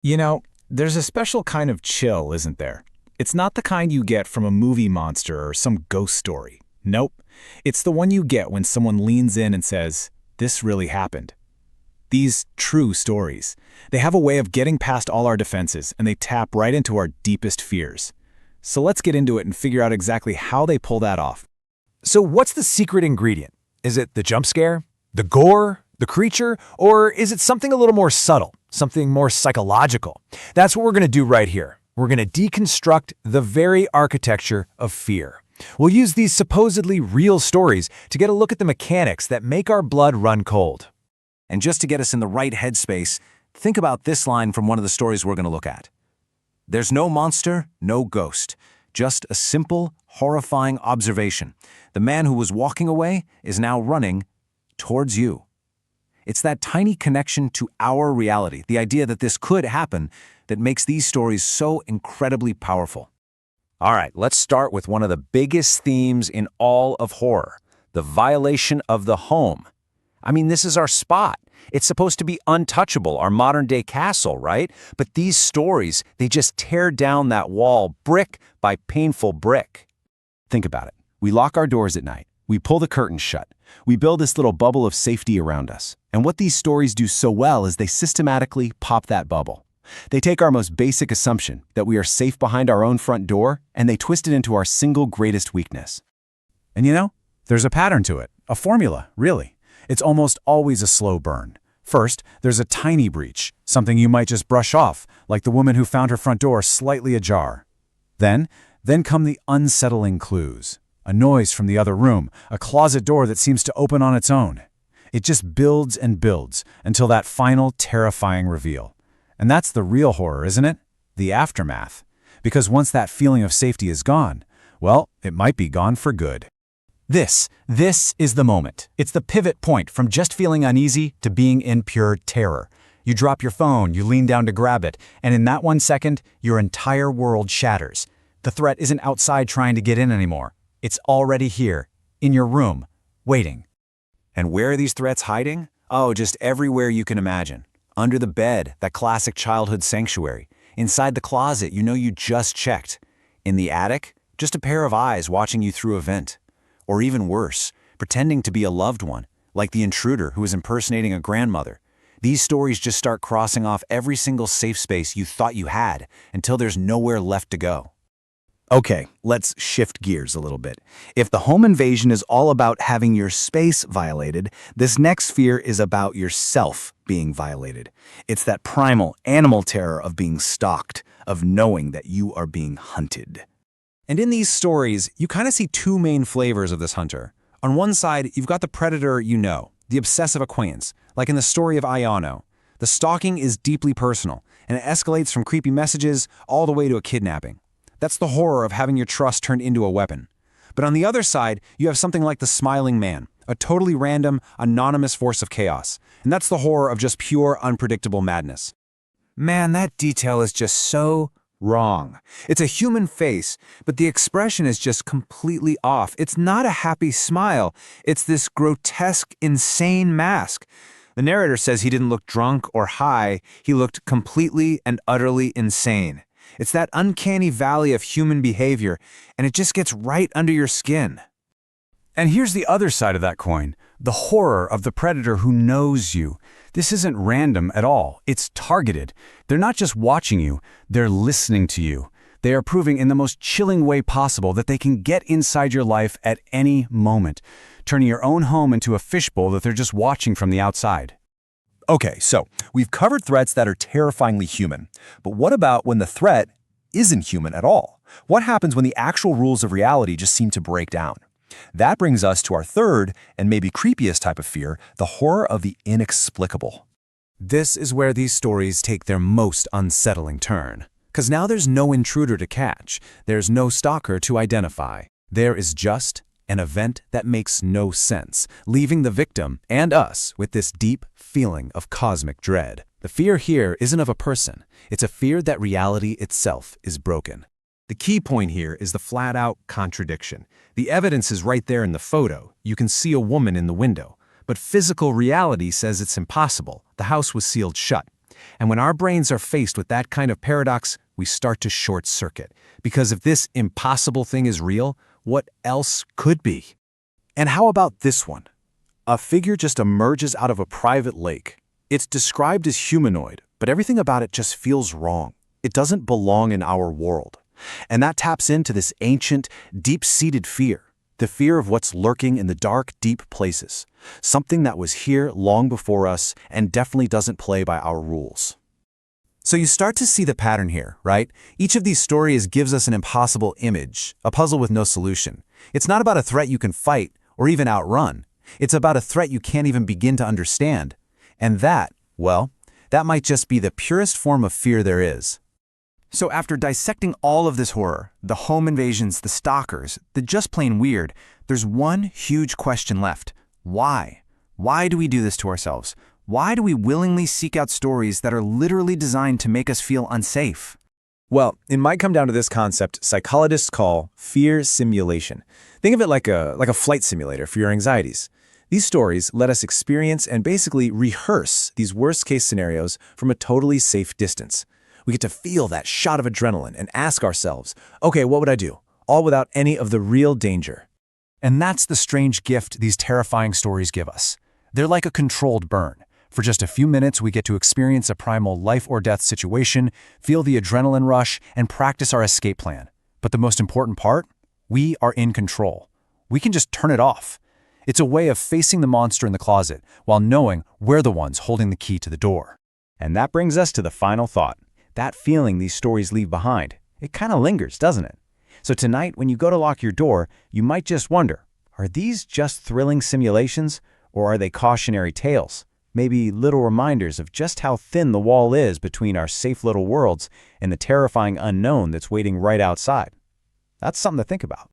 You know, there's a special kind of chill, isn't there? It's not the kind you get from a movie monster or some ghost story. Nope. It's the one you get when someone leans in and says, "This really happened." These true stories, they have a way of getting past all our defenses and they tap right into our deepest fears. So let's get into it and figure out exactly how they pull that off. So what's the secret ingredient? Is it the jump scare, the gore, the creature, or is it something a little more subtle, something more psychological? That's what we're going to do right here. We're going to deconstruct the very architecture of fear. We'll use these supposedly real stories to get a look at the mechanics that make our blood run cold. And just to get us in the right headspace, think about this line from one of the stories we're going to look at. There's no monster, no ghost. Just a simple, horrifying observation. The man who was walking away is now running towards you. It's that tiny connection to our reality, the idea that this could happen, that makes these stories so incredibly powerful. All right, let's start with one of the biggest themes in all of horror, the violation of the home. I mean, this is our spot. It's supposed to be untouchable, our modern-day castle, right? But these stories, they just tear down that wall brick by painful brick. Think about it. We lock our doors at night. We pull the curtains shut. We build this little bubble of safety around us. And what these stories do so well is they systematically pop that bubble. They take our most basic assumption, that we are safe behind our own front door, and they twist it into our single greatest weakness. And you know, there's a pattern to it, a formula, really. It's almost always a slow burn. First, there's a tiny breach, something you might just brush off, like the woman who found her front door slightly ajar. Then come the unsettling clues. A noise from the other room, a closet door that seems to open on its own. It just builds and builds until that final terrifying reveal. And that's the real horror, isn't it? The aftermath. Because once that feeling of safety is gone, well, it might be gone for good. This is the moment. It's the pivot point from just feeling uneasy to being in pure terror. You drop your phone, you lean down to grab it, and in that 1 second, your entire world shatters. The threat isn't outside trying to get in anymore. It's already here, in your room, waiting. And where are these threats hiding? Oh, just everywhere you can imagine. Under the bed, that classic childhood sanctuary. Inside the closet, you just checked. In the attic, just a pair of eyes watching you through a vent. Or even worse, pretending to be a loved one, like the intruder who is impersonating a grandmother. These stories just start crossing off every single safe space you thought you had until there's nowhere left to go. Okay, let's shift gears a little bit. If the home invasion is all about having your space violated, this next fear is about yourself being violated. It's that primal animal terror of being stalked, of knowing that you are being hunted. And in these stories, you kind of see two main flavors of this hunter. On one side, you've got the predator the obsessive acquaintance, like in the story of Ayano. The stalking is deeply personal, and it escalates from creepy messages all the way to a kidnapping. That's the horror of having your trust turned into a weapon. But on the other side, you have something like the smiling man, a totally random, anonymous force of chaos. And that's the horror of just pure, unpredictable madness. Man, that detail is just so wrong. It's a human face, but the expression is just completely off. It's not a happy smile. It's this grotesque, insane mask. The narrator says he didn't look drunk or high. He looked completely and utterly insane. It's that uncanny valley of human behavior, and it just gets right under your skin. And here's the other side of that coin, the horror of the predator who knows you. This isn't random at all. It's targeted. They're not just watching you, they're listening to you. They are proving in the most chilling way possible that they can get inside your life at any moment, turning your own home into a fishbowl that they're just watching from the outside. Okay, so we've covered threats that are terrifyingly human. But what about when the threat isn't human at all? What happens when the actual rules of reality just seem to break down? That brings us to our third and maybe creepiest type of fear, the horror of the inexplicable. This is where these stories take their most unsettling turn. 'Cause now there's no intruder to catch, there's no stalker to identify. There is just an event that makes no sense, leaving the victim and us with this deep feeling of cosmic dread. The fear here isn't of a person, it's a fear that reality itself is broken. The key point here is the flat-out contradiction. The evidence is right there in the photo. You can see a woman in the window. But physical reality says it's impossible. The house was sealed shut. And when our brains are faced with that kind of paradox, we start to short circuit. Because if this impossible thing is real, what else could be? And how about this one? A figure just emerges out of a private lake. It's described as humanoid, but everything about it just feels wrong. It doesn't belong in our world. And that taps into this ancient, deep-seated fear, the fear of what's lurking in the dark, deep places, something that was here long before us and definitely doesn't play by our rules. So you start to see the pattern here, right? Each of these stories gives us an impossible image, a puzzle with no solution. It's not about a threat you can fight or even outrun. It's about a threat you can't even begin to understand. And that, well, that might just be the purest form of fear there is. So after dissecting all of this horror, the home invasions, the stalkers, the just plain weird, there's one huge question left. Why? Why do we do this to ourselves? Why do we willingly seek out stories that are literally designed to make us feel unsafe? Well, it might come down to this concept psychologists call fear simulation. Think of it like a flight simulator for your anxieties. These stories let us experience and basically rehearse these worst-case scenarios from a totally safe distance. We get to feel that shot of adrenaline and ask ourselves, okay, what would I do? All without any of the real danger. And that's the strange gift these terrifying stories give us. They're like a controlled burn. For just a few minutes, we get to experience a primal life-or-death situation, feel the adrenaline rush, and practice our escape plan. But the most important part? We are in control. We can just turn it off. It's a way of facing the monster in the closet while knowing we're the ones holding the key to the door. And that brings us to the final thought. That feeling these stories leave behind, it kind of lingers, doesn't it? So tonight, when you go to lock your door, you might just wonder, are these just thrilling simulations, or are they cautionary tales? Maybe little reminders of just how thin the wall is between our safe little worlds and the terrifying unknown that's waiting right outside. That's something to think about.